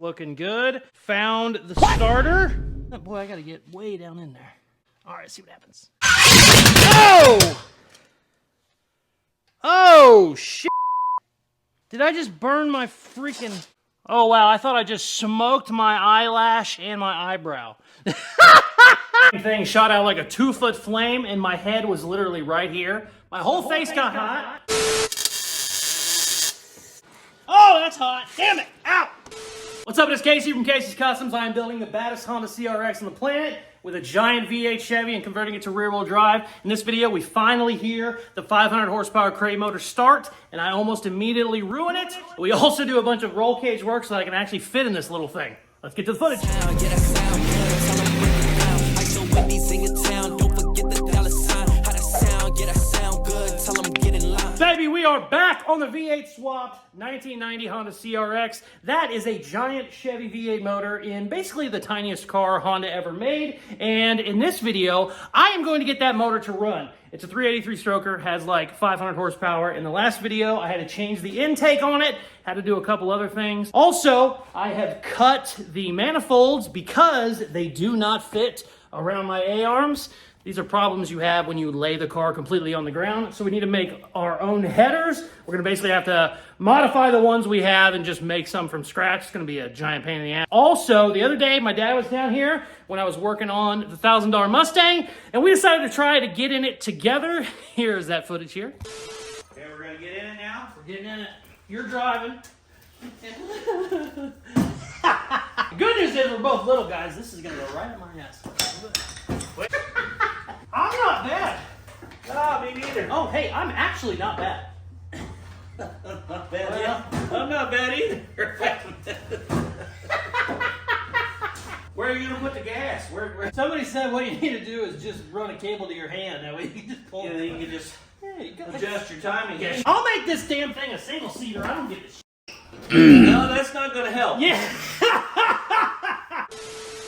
Looking good. Found the starter. Oh boy, I gotta get way down in there. All right, see what happens. Oh! Oh, shit. Did I just burn my freaking... Oh, wow, I thought I just smoked my eyelash and my eyebrow. Thing shot out like a 2-foot flame, and my head was literally right here. My whole face got hot. Oh, that's hot. Damn it. Ow. What's up, it's Casey from Caseyscustoms. I am building the baddest Honda CRX on the planet with a giant V8 Chevy and converting it to rear-wheel drive. In this video, we finally hear the 500 horsepower crate motor start, and I almost immediately ruin it. We also do a bunch of roll cage work so that I can actually fit in this little thing. Let's get to the footage. Baby, we are back on the V8 swapped 1990 Honda CRX. That is a giant Chevy V8 motor in basically the tiniest car Honda ever made. And in this video, I am going to get that motor to run. It's a 383 stroker, has like 500 horsepower. In the last video, I had to change the intake on it, had to do a couple other things. Also, I have cut the manifolds because they do not fit around my A-arms. These are problems you have when you lay the car completely on the ground. So we need to make our own headers. We're gonna basically have to modify the ones we have and just make some from scratch. It's gonna be a giant pain in the ass. Also, the other day, my dad was down here when I was working on the $1,000 Mustang, and we decided to try to get in it together. Here's that footage here. Okay, we're gonna get in it now. We're getting in it. You're driving. Good news is we're both little guys. This is gonna go right in my ass. Wait. I'm not bad. No, me neither. Oh, hey, I'm actually not bad. Not bad, yeah. I'm not bad either. Where are you gonna put the gas? Where? Somebody said what you need to do is just run a cable to your hand. That way you can just pull it. Yeah, you can just you adjust your timing. Yeah. I'll make this damn thing a single seater. I don't give a shit. No, that's not gonna help. Yeah.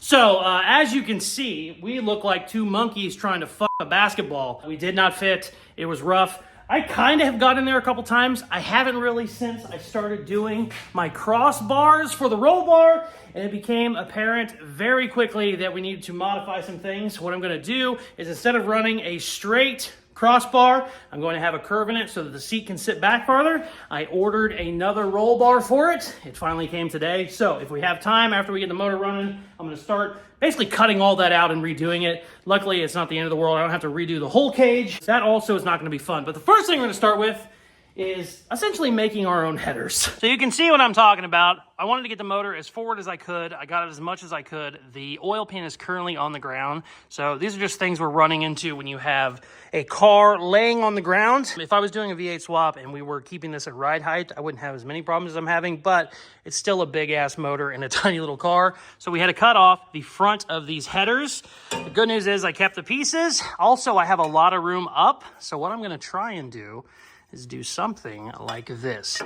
So, as you can see, we look like two monkeys trying to fuck a basketball. We did not fit. It was rough. I kind of have got in there a couple times. I haven't really since I started doing my crossbars for the roll bar, and it became apparent very quickly that we needed to modify some things. What I'm going to do is instead of running a straight crossbar, I'm going to have a curve in it so that the seat can sit back farther. I ordered another roll bar for it. It finally came today. So if we have time after we get the motor running, I'm going to start basically cutting all that out and redoing it. Luckily, it's not the end of the world. I don't have to redo the whole cage. That also is not going to be fun. But the first thing we're going to start with is essentially making our own headers. So you can see what I'm talking about. I wanted to get the motor as forward as I could. I got it as much as I could. The oil pan is currently on the ground. So these are just things we're running into when you have a car laying on the ground. If I was doing a V8 swap and we were keeping this at ride height, I wouldn't have as many problems as I'm having, but it's still a big ass motor in a tiny little car. So we had to cut off the front of these headers. The good news is I kept the pieces. Also, I have a lot of room up. So what I'm gonna try and do is do something like this.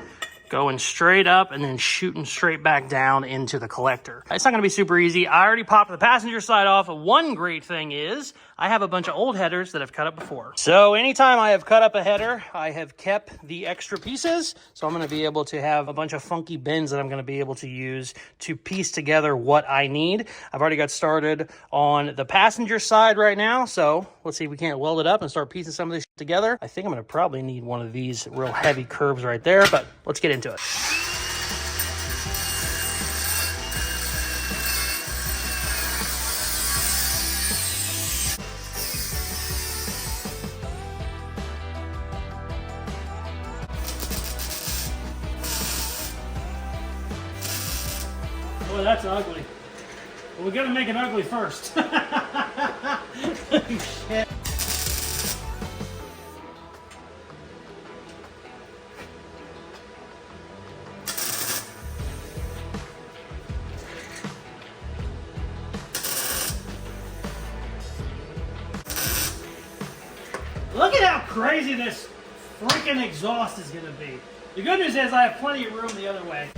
Going straight up and then shooting straight back down into the collector. It's not gonna be super easy. I already popped the passenger side off. One great thing is I have a bunch of old headers that I've cut up before. So anytime I have cut up a header, I have kept the extra pieces. So I'm gonna be able to have a bunch of funky bends that I'm gonna be able to use to piece together what I need. I've already got started on the passenger side right now. So let's see if we can't weld it up and start piecing some of this shit together. I think I'm gonna probably need one of these real heavy curves right there, but let's get into it. Boy, that's ugly. Well, we gotta make it ugly first. Shit. Look at how crazy this freaking exhaust is gonna be. The good news is I have plenty of room the other way.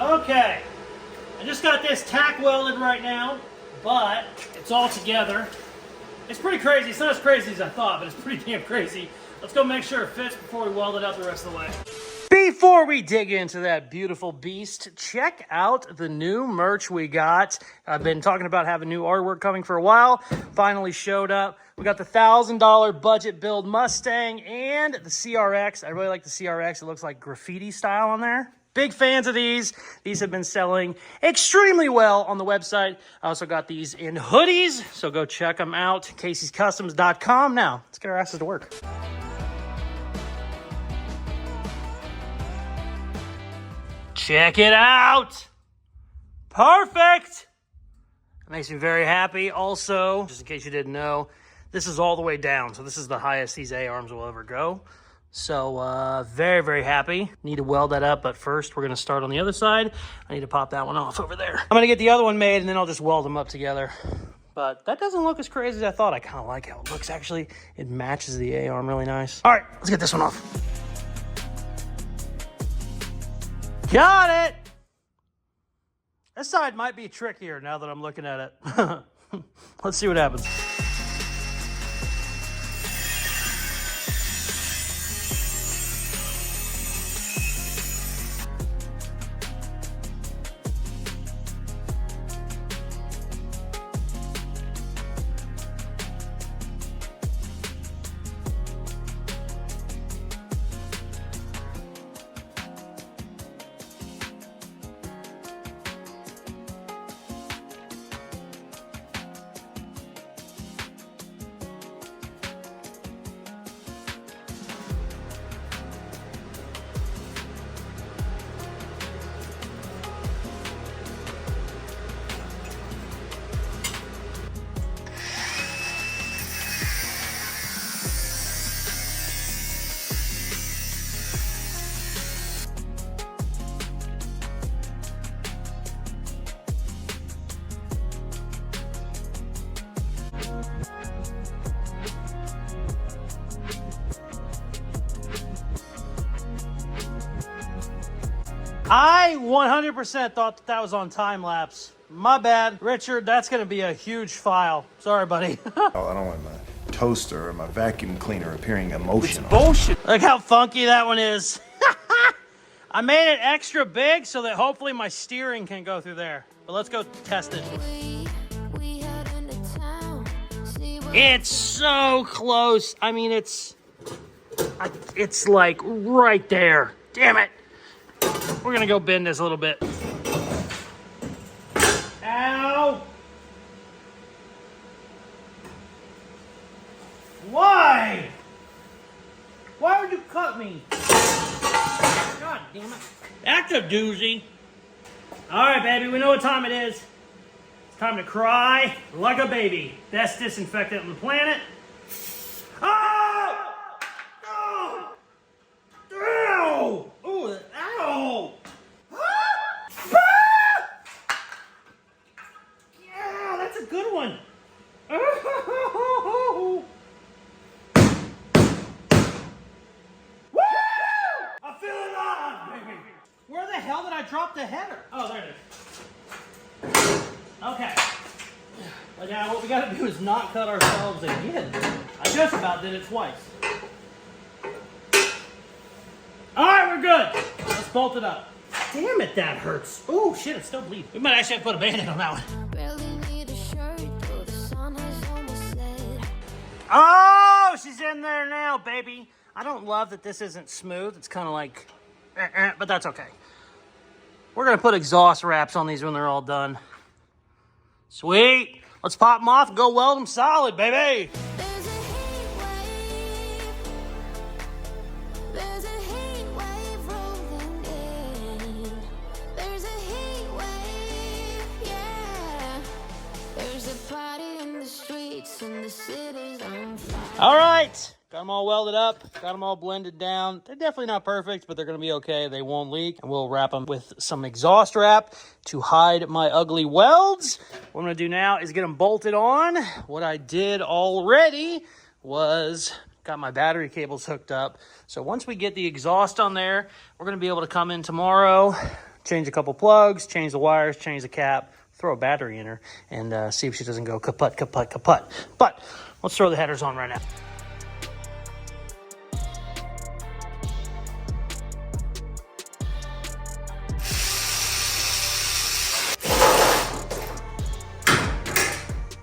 Okay, I just got this tack welded right now, but it's all together. It's pretty crazy. It's not as crazy as I thought, but it's pretty damn crazy. Let's go make sure it fits before we weld it up the rest of the way. Before we dig into that beautiful beast, check out the new merch we got. I've been talking about having new artwork coming for a while. Finally showed up. We got the $1,000 budget build Mustang and the CRX. I really like the CRX. It looks like graffiti style on there. Big fans of these. These have been selling extremely well on the website. I also got these in hoodies, so go check them out. Caseyscustoms.com. Now, let's get our asses to work. Check it out. Perfect. It makes me very happy. Also, just in case you didn't know, this is all the way down. So this is the highest these A-arms will ever go. So very, very happy. Need to weld that up, but first we're going to start on the other side. I need to pop that one off over there. I'm going to get the other one made, and then I'll just weld them up together. But that doesn't look as crazy as I thought. I kind of like how it looks, actually. It matches the A-arm really nice. All right, let's get this one off. Got it! This side might be trickier now that I'm looking at it. Let's see what happens. I 100% thought that was on time lapse. My bad. Richard, that's going to be a huge file. Sorry, buddy. Oh, I don't want my toaster or my vacuum cleaner appearing emotional. It's bullshit. Look how funky that one is. I made it extra big so that hopefully my steering can go through there. But let's go test it. It's so close. I mean, it's like right there. Damn it. We're gonna go bend this a little bit. Ow! Why? Why would you cut me? God damn it. That's a doozy. All right, baby, we know what time it is. It's time to cry like a baby. Best disinfectant on the planet. Oh! Oh! Ow! Ooh, ow! Yeah, that's a good one. Woo! I feel alive, baby. Where the hell did I drop the header? Oh, there it is. Okay. Well, now what we gotta do is not cut ourselves again. I just about did it twice. All right, we're good. Let's bolt it up. Damn it, that hurts. Oh, shit, it's still bleeding. We might actually have to put a Band-Aid on that one. Oh, she's in there now, baby. I don't love that this isn't smooth. It's kind of like, but that's okay. We're going to put exhaust wraps on these when they're all done. Sweet. Let's pop them off and go weld them solid, baby. All right, got them all welded up, got them all blended down. They're definitely not perfect, but they're gonna be okay. They won't leak, and we'll wrap them with some exhaust wrap to hide my ugly welds. What I'm gonna do now is get them bolted on. What I did already was got my battery cables hooked up. So once we get the exhaust on there, we're gonna be able to come in tomorrow, change a couple plugs, change the wires, change the cap, throw a battery in her, and see if she doesn't go kaput, kaput, kaput. But let's throw the headers on right now.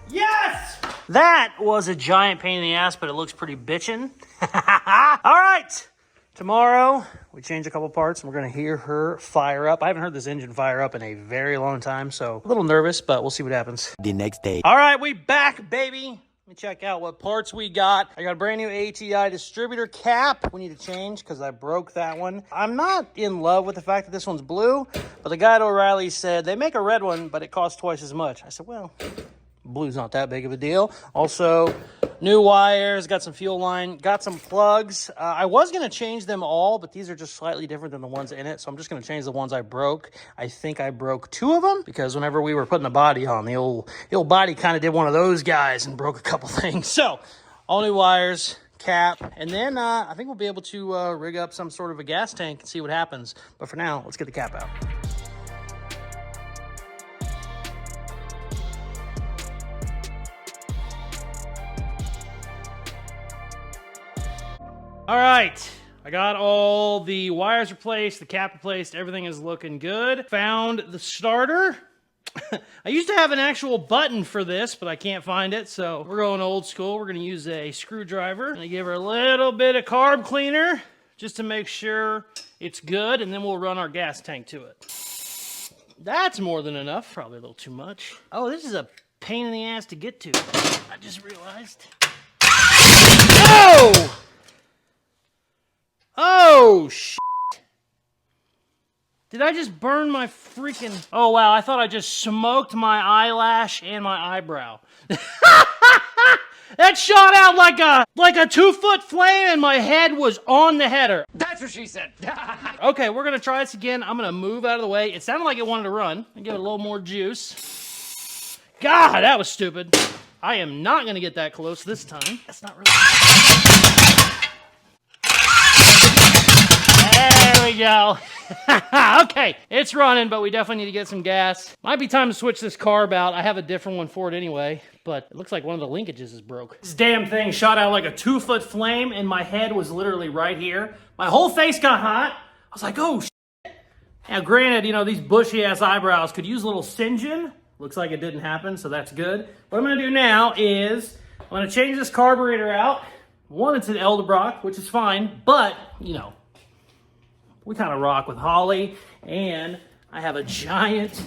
Yes! That was a giant pain in the ass, but it looks pretty bitchin'. All right. Tomorrow, we change a couple parts, and we're going to hear her fire up. I haven't heard this engine fire up in a very long time, so a little nervous, but we'll see what happens. The next day. All right, we back, baby. Let me check out what parts we got. I got a brand new ATI distributor cap. We need to change because I broke that one. I'm not in love with the fact that this one's blue, but the guy at O'Reilly said they make a red one, but it costs twice as much. I said, well, blue's not that big of a deal. Also, new wires, got some fuel line, got some plugs. I was going to change them all, but these are just slightly different than the ones in it, so I'm just going to change the ones I broke. I think I broke 2 of them, because whenever we were putting the body on, the old body kind of did one of those guys and broke a couple things. So, all new wires, cap, and then I think we'll be able to rig up some sort of a gas tank and see what happens. But for now, let's get the cap out. All right, I got all the wires replaced, the cap replaced, everything is looking good. Found the starter. I used to have an actual button for this, but I can't find it, so we're going old school. We're gonna use a screwdriver. I'm gonna give her a little bit of carb cleaner just to make sure it's good, and then we'll run our gas tank to it. That's more than enough, probably a little too much. Oh, this is a pain in the ass to get to. I just realized. Oh! Oh, shit. Did I just burn my freaking... Oh, wow, I thought I just smoked my eyelash and my eyebrow. That shot out like a 2-foot flame and my head was on the header. That's what she said. Okay, we're going to try this again. I'm going to move out of the way. It sounded like it wanted to run. I'll give it a little more juice. God, that was stupid. I am not going to get that close this time. That's not really... There we go. Okay, it's running, but we definitely need to get some gas. Might be time to switch this carb out. I have a different one for it anyway, but it looks like one of the linkages is broke. This damn thing shot out like a 2-foot flame, and my head was literally right here. My whole face got hot. I was like, oh, shit. Now, granted, you know, these bushy-ass eyebrows could use a little singeing. Looks like it didn't happen, so that's good. What I'm going to do now is I'm going to change this carburetor out. One, it's an Eldebrock, which is fine, but, you know, we kind of rock with Holly, and I have a giant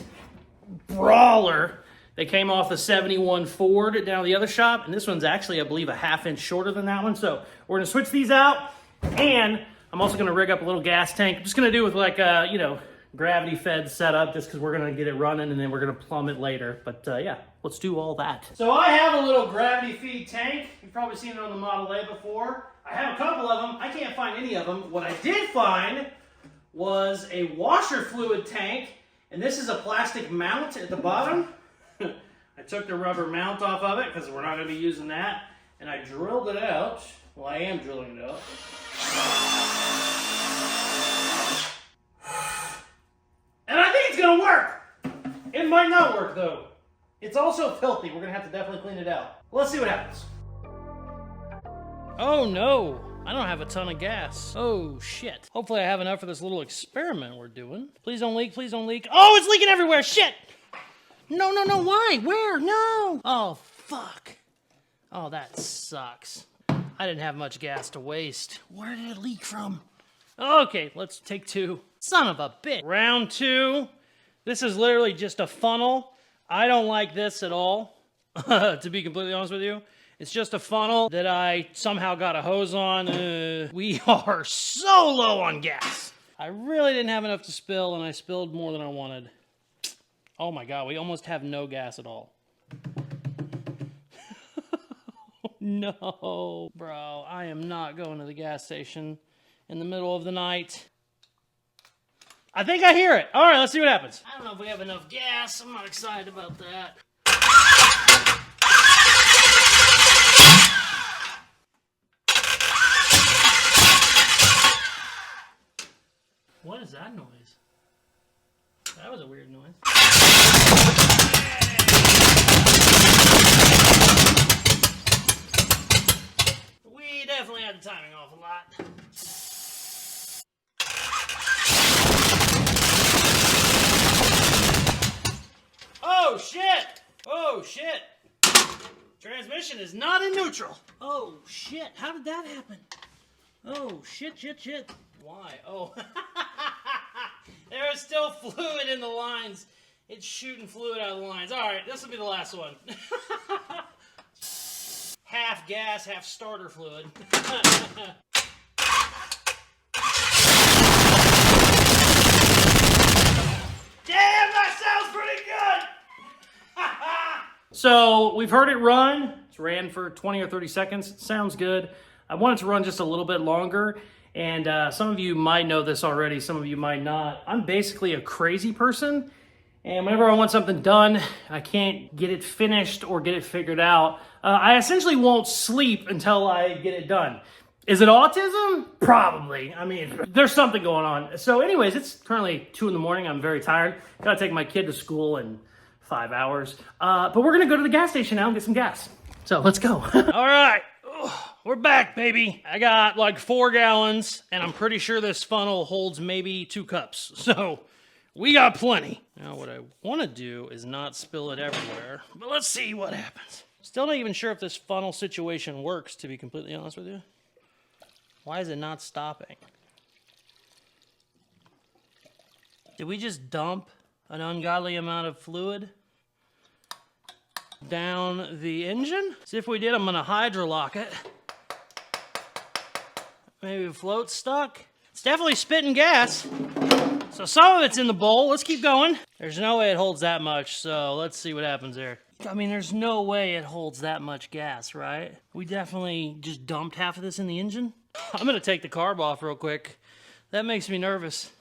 brawler that came off the 71 Ford down the other shop, and this one's actually, I believe, a 1/2 inch shorter than that one, so we're going to switch these out, and I'm also going to rig up a little gas tank. I'm just going to do it with like a, you know, gravity-fed setup, just because we're going to get it running, and then we're going to plumb it later, but yeah, let's do all that. So I have a little gravity-feed tank. You've probably seen it on the Model A before. I have a couple of them. I can't find any of them. What I did find was a washer fluid tank, and this is a plastic mount at the bottom. I took the rubber mount off of it because we're not going to be using that, and I drilled it out. Well, I am drilling it out. And I think it's going to work. It might not work, though. It's also filthy. We're going to have to definitely clean it out. Let's see what happens. Oh, no. I don't have a ton of gas. Oh, shit. Hopefully I have enough for this little experiment we're doing. Please don't leak, please don't leak. Oh, it's leaking everywhere, shit! No, no, no, why? Where? No! Oh, fuck. Oh, that sucks. I didn't have much gas to waste. Where did it leak from? Okay, let's take 2. Son of a bitch. Round 2. This is literally just a funnel. I don't like this at all, to be completely honest with you. It's just a funnel that I somehow got a hose on. We are so low on gas. I really didn't have enough to spill, and I spilled more than I wanted. Oh my God, we almost have no gas at all. No, bro, I am not going to the gas station in the middle of the night. I think I hear it. All right, let's see what happens. I don't know if we have enough gas. I'm not excited about that. What is that noise? That was a weird noise. We definitely had the timing off a lot. Oh shit! Oh shit! Transmission is not in neutral. Oh shit! How did that happen? Oh shit! Why? Oh. There is still fluid in the lines. It's shooting fluid out of the lines. All right, this will be the last one. Half gas, half starter fluid. Damn, that sounds pretty good! So, we've heard it run. It's ran for 20 or 30 seconds. It sounds good. I want it to run just a little bit longer. And some of you might know this already, some of you might not. I'm basically a crazy person. And whenever I want something done, I can't get it finished or get it figured out. I essentially won't sleep until I get it done. Is it autism? Probably. I mean, there's something going on. So anyways, it's currently 2 in the morning. I'm very tired. Gotta take my kid to school in 5 hours. But we're gonna go to the gas station now and get some gas. So let's go. All right. We're back, baby. I got like 4 gallons, and I'm pretty sure this funnel holds maybe 2 cups. So we got plenty. Now what I want to do is not spill it everywhere, but let's see what happens. Still not even sure if this funnel situation works, to be completely honest with you. Why is it not stopping? Did we just dump an ungodly amount of fluid down the engine? See, if we did, I'm gonna hydrolock it. Maybe the float's stuck. It's definitely spitting gas. So some of it's in the bowl. Let's keep going. There's no way it holds that much, so let's see what happens there. I mean, there's no way it holds that much gas, right? We definitely just dumped half of this in the engine. I'm gonna take the carb off real quick. That makes me nervous.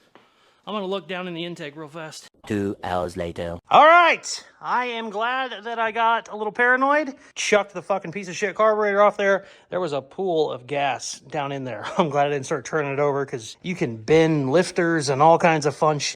I'm gonna look down in the intake real fast. 2 hours later. All right, I am glad that I got a little paranoid. Chucked the fucking piece of shit carburetor off there. There was a pool of gas down in there. I'm glad I didn't start turning it over because you can bend lifters and all kinds of fun shit.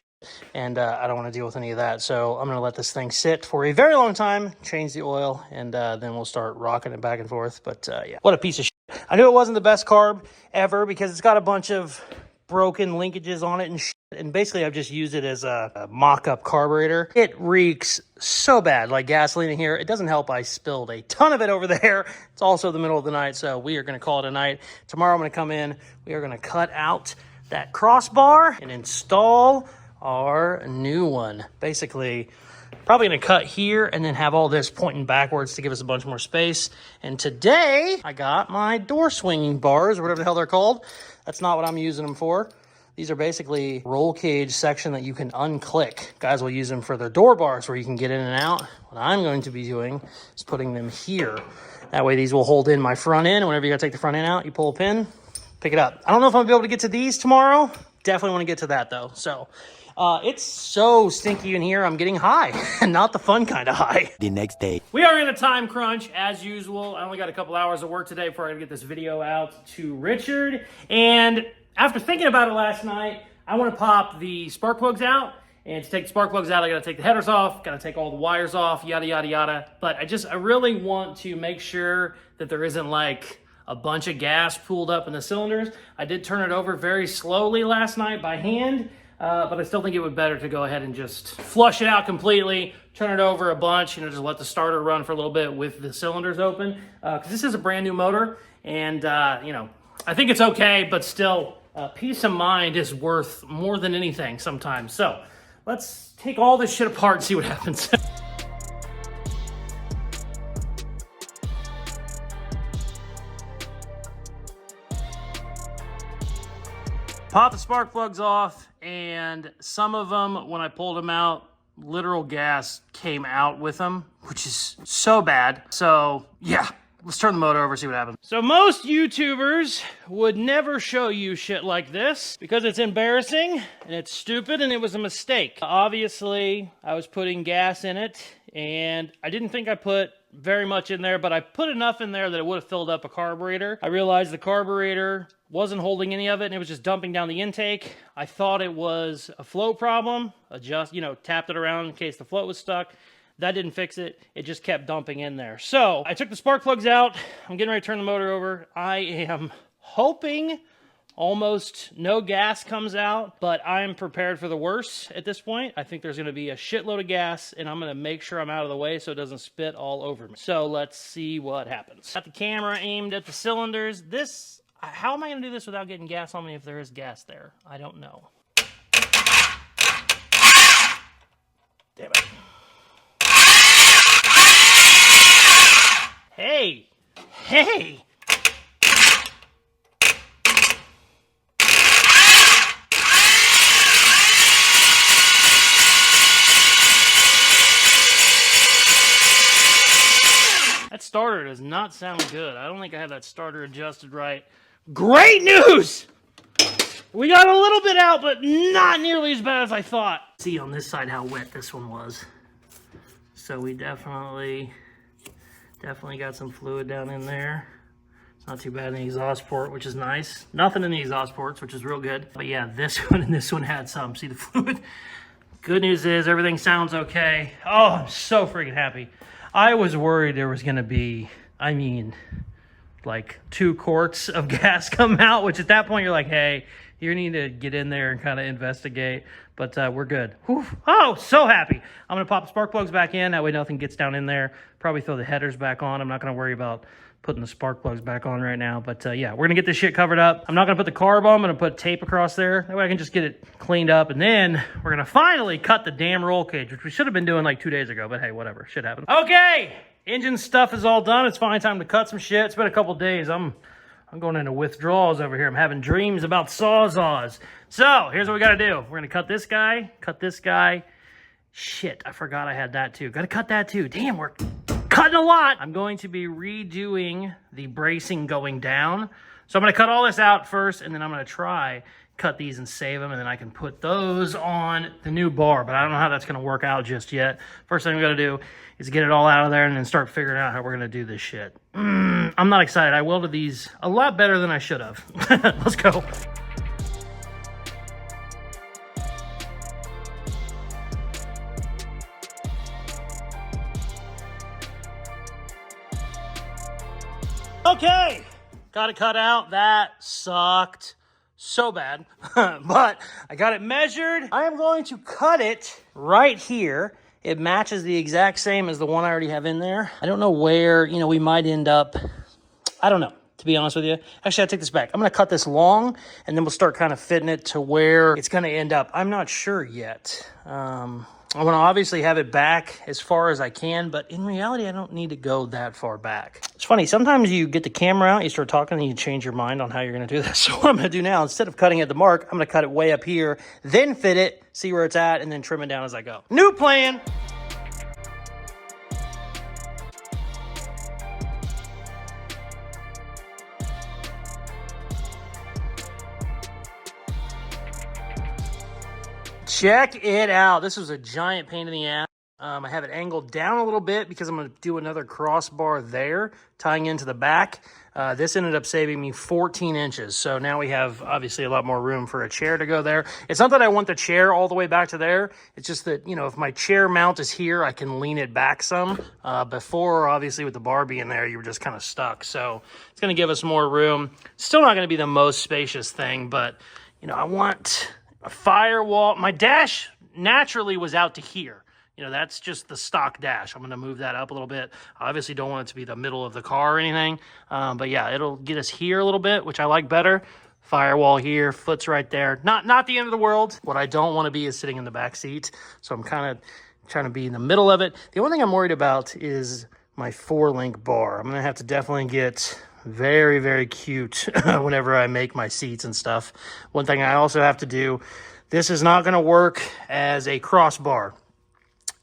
And I don't want to deal with any of that. So I'm going to let this thing sit for a very long time, change the oil, and then we'll start rocking it back and forth. But yeah, what a piece of shit. I knew it wasn't the best carb ever because it's got a bunch of broken linkages on it and shit. And basically I've just used it as a mock-up carburetor. It reeks so bad, like gasoline in here. It doesn't help I spilled a ton of it over there. It's also the middle of the night, so we are going to call it a night. Tomorrow I'm going to come in. We are going to cut out that crossbar and install our new one. Basically, probably going to cut here and then have all this pointing backwards to give us a bunch more space. And today I got my door swinging bars, or whatever the hell they're called. That's not what I'm using them for. These are basically roll cage section that you can unclick. Guys will use them for their door bars where you can get in and out. What I'm going to be doing is putting them here. That way these will hold in my front end. Whenever you gotta take the front end out, you pull a pin, pick it up. I don't know if I'm gonna be able to get to these tomorrow. Definitely wanna get to that though. So it's so stinky in here, I'm getting high. And not the fun kind of high. The next day. We are in a time crunch, as usual. I only got a couple hours of work today before I get this video out to Richard. And after thinking about it last night, I want to pop the spark plugs out. And to take the spark plugs out, I got to take the headers off, got to take all the wires off, yada, yada, yada. But I really want to make sure that there isn't like a bunch of gas pooled up in the cylinders. I did turn it over very slowly last night by hand. But I still think it would be better to go ahead and just flush it out completely, turn it over a bunch, just let the starter run for a little bit with the cylinders open. Because this is a brand new motor, and I think it's okay, but still, peace of mind is worth more than anything sometimes. So let's take all this shit apart and see what happens. Pop the spark plugs off, and some of them, when I pulled them out, literal gas came out with them, which is so bad. So yeah, let's turn the motor over, see what happens. So most YouTubers would never show you shit like this because it's embarrassing and it's stupid and it was a mistake. Obviously, I was putting gas in it and I didn't think I put very much in there, but I put enough in there that it would have filled up a carburetor. I realized the carburetor wasn't holding any of it and it was just dumping down the intake. I thought it was a float problem. Tapped it around in case the float was stuck. That didn't fix it. It just kept dumping in there. So I took the spark plugs out. I'm getting ready to turn the motor over. I am hoping almost no gas comes out, but I'm prepared for the worst at this point. I think there's going to be a shitload of gas, and I'm going to make sure I'm out of the way so it doesn't spit all over me. So let's see what happens. Got the camera aimed at the cylinders. How am I going to do this without getting gas on me if there is gas there? I don't know. Damn it. Hey! Hey! That starter does not sound good. I don't think I have that starter adjusted right. Great news! We got a little bit out, but not nearly as bad as I thought. See on this side how wet this one was. So we definitely got some fluid down in there. It's not too bad in the exhaust port, which is nice. Nothing in the exhaust ports, which is real good. But yeah, this one and this one had some. See the fluid? Good news is everything sounds okay. Oh, I'm so freaking happy. I was worried there was gonna be, like 2 quarts of gas come out, which at that point you're like, hey, you need to get in there and kind of investigate. But we're good. Whew. Oh, so happy. I'm going to pop the spark plugs back in. That way nothing gets down in there. Probably throw the headers back on. I'm not going to worry about putting the spark plugs back on right now. But yeah, we're going to get this shit covered up. I'm not going to put the carb on. I'm going to put tape across there. That way I can just get it cleaned up. And then we're going to finally cut the damn roll cage, which we should have been doing like 2 days ago. But hey, whatever. Shit happens. Okay. Engine stuff is all done. It's finally time to cut some shit. It's been a couple days. I'm going into withdrawals over here. I'm having dreams about sawzaws. So here's what we got to do. We're going to cut this guy. Shit, I forgot I had that too. Got to cut that too. Damn, we're cutting a lot. I'm going to be redoing the bracing going down. So I'm going to cut all this out first, and then I'm going to try cut these and save them, and then I can put those on the new bar. But I don't know how that's going to work out just yet. First thing we got to do is get it all out of there and then start figuring out how we're going to do this shit. I'm not excited. I welded these a lot better than I should have. Let's go. Okay, got it cut out. That sucked so bad, but I got it measured. I am going to cut it right here. It matches the exact same as the one I already have in there. I don't know where, we might end up, I don't know, to be honest with you. Actually, I take this back. I'm going to cut this long, and then we'll start kind of fitting it to where it's going to end up. I'm not sure yet. I want to obviously have it back as far as I can, but in reality, I don't need to go that far back. It's funny, sometimes you get the camera out, you start talking, and you change your mind on how you're going to do this. So what I'm going to do now, instead of cutting at the mark, I'm going to cut it way up here, then fit it, see where it's at, and then trim it down as I go. New plan! Check it out. This was a giant pain in the ass. I have it angled down a little bit because I'm going to do another crossbar there, tying into the back. This ended up saving me 14 inches. So now we have obviously a lot more room for a chair to go there. It's not that I want the chair all the way back to there. It's just that, if my chair mount is here, I can lean it back some. Before, obviously, with the bar being there, you were just kind of stuck. So it's going to give us more room. Still not going to be the most spacious thing, but, I want a firewall. My dash naturally was out to here. That's just the stock dash. I'm going to move that up a little bit. I obviously don't want it to be the middle of the car or anything. But yeah, it'll get us here a little bit, which I like better. Firewall here, foot's right there. Not the end of the world. What I don't want to be is sitting in the back seat. So I'm kind of trying to be in the middle of it. The only thing I'm worried about is my 4-link bar. I'm going to have to definitely get very, very cute whenever I make my seats and stuff. One thing I also have to do, this is not going to work as a crossbar.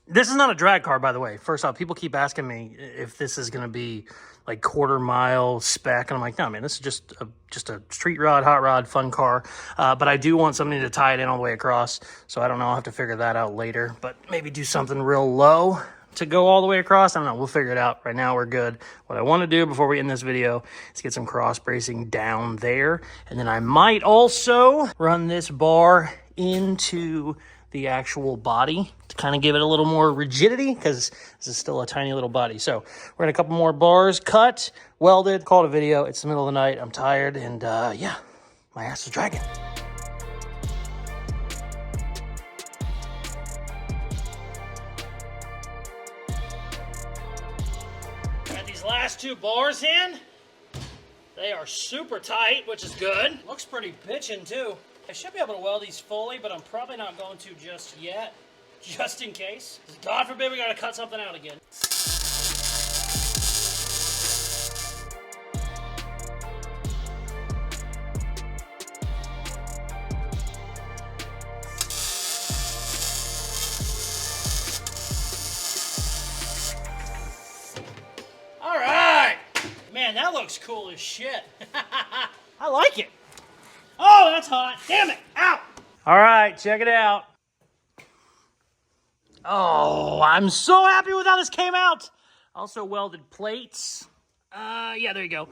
This is not a drag car, by the way. First off, people keep asking me if this is going to be like 1/4-mile spec. And I'm like, no, man, this is just a street rod, hot rod, fun car. But I do want something to tie it in all the way across. So I don't know. I'll have to figure that out later. But maybe do something real low. to go all the way across. I don't know. We'll figure it out. Right now, we're good. What I want to do before we end this video is get some cross bracing down there. And then I might also run this bar into the actual body to kind of give it a little more rigidity, because this is still a tiny little body. So we're gonna a couple more bars cut, welded, call it a video. It's the middle of the night. I'm tired, and yeah, my ass is dragging. Got these last 2 bars in. They are super tight, which is good. Looks pretty bitchin' too. I should be able to weld these fully, but I'm probably not going to just yet, just in case. God forbid we gotta cut something out again. All right, man, that looks cool as shit. I like it. Oh, that's hot. Damn it. Ow. All right, check it out. Oh, I'm so happy with how this came out. Also welded plates. Yeah, there you go.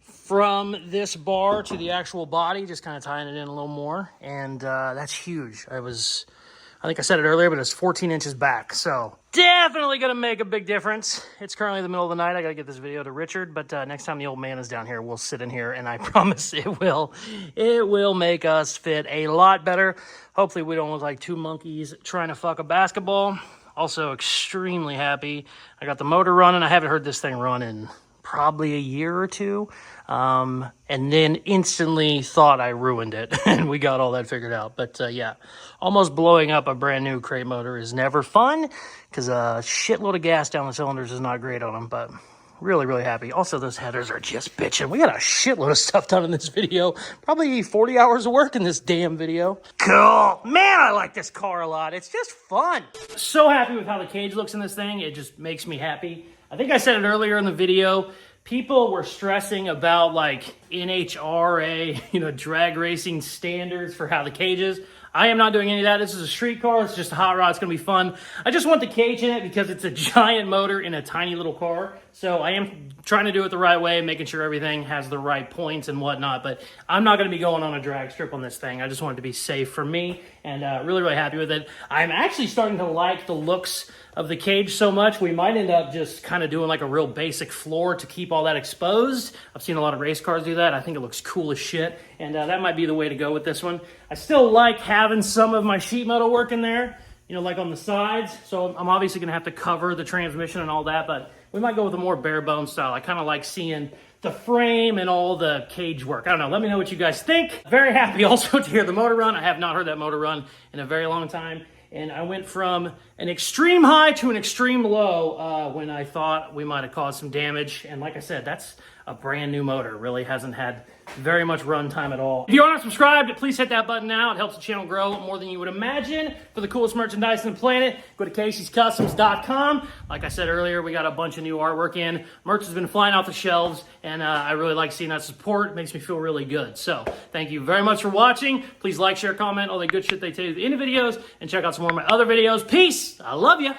From this bar to the actual body, just kind of tying it in a little more. And that's huge. I think I said it earlier, but it's 14 inches back. So definitely going to make a big difference. It's currently the middle of the night. I got to get this video to Richard, but next time the old man is down here, we'll sit in here, and I promise it will make us fit a lot better. Hopefully we don't look like 2 monkeys trying to fuck a basketball. Also extremely happy. I got the motor running. I haven't heard this thing run in probably a year or 2. And then instantly thought I ruined it, and we got all that figured out. But yeah, almost blowing up a brand new crate motor is never fun, because a shitload of gas down the cylinders is not great on them, but really, really happy. Also, those headers are just bitching. We got a shitload of stuff done in this video. Probably 40 hours of work in this damn video. Cool. Man, I like this car a lot. It's just fun. So happy with how the cage looks in this thing. It just makes me happy. I think I said it earlier in the video. People were stressing about like NHRA, drag racing standards for how the cage is. I am not doing any of that. This is a street car. It's just a hot rod. It's going to be fun. I just want the cage in it because it's a giant motor in a tiny little car. So I am trying to do it the right way, making sure everything has the right points and whatnot. But I'm not going to be going on a drag strip on this thing. I just want it to be safe for me, and really, really happy with it. I'm actually starting to like the looks of the cage so much, we might end up just kind of doing like a real basic floor to keep all that exposed. I've seen a lot of race cars do that. I think it looks cool as shit, and that might be the way to go with this one. I still like having some of my sheet metal work in there, like on the sides. So I'm obviously going to have to cover the transmission and all that, but we might go with a more bare bones style. I kind of like seeing the frame and all the cage work. I don't know. Let me know what you guys think. Very happy also to hear the motor run. I have not heard that motor run in a very long time. And I went from an extreme high to an extreme low when I thought we might have caused some damage. And like I said, that's a brand new motor. Really hasn't had very much run time at all. If you are not subscribed, please hit that button now. It helps the channel grow more than you would imagine. For the coolest merchandise on the planet, go to Caseyscustoms.com. Like I said earlier, we got a bunch of new artwork in. Merch has been flying off the shelves, and I really like seeing that support. It makes me feel really good. So thank you very much for watching. Please like, share, comment, all the good shit they tell you in the videos, and check out some more of my other videos. Peace. I love you.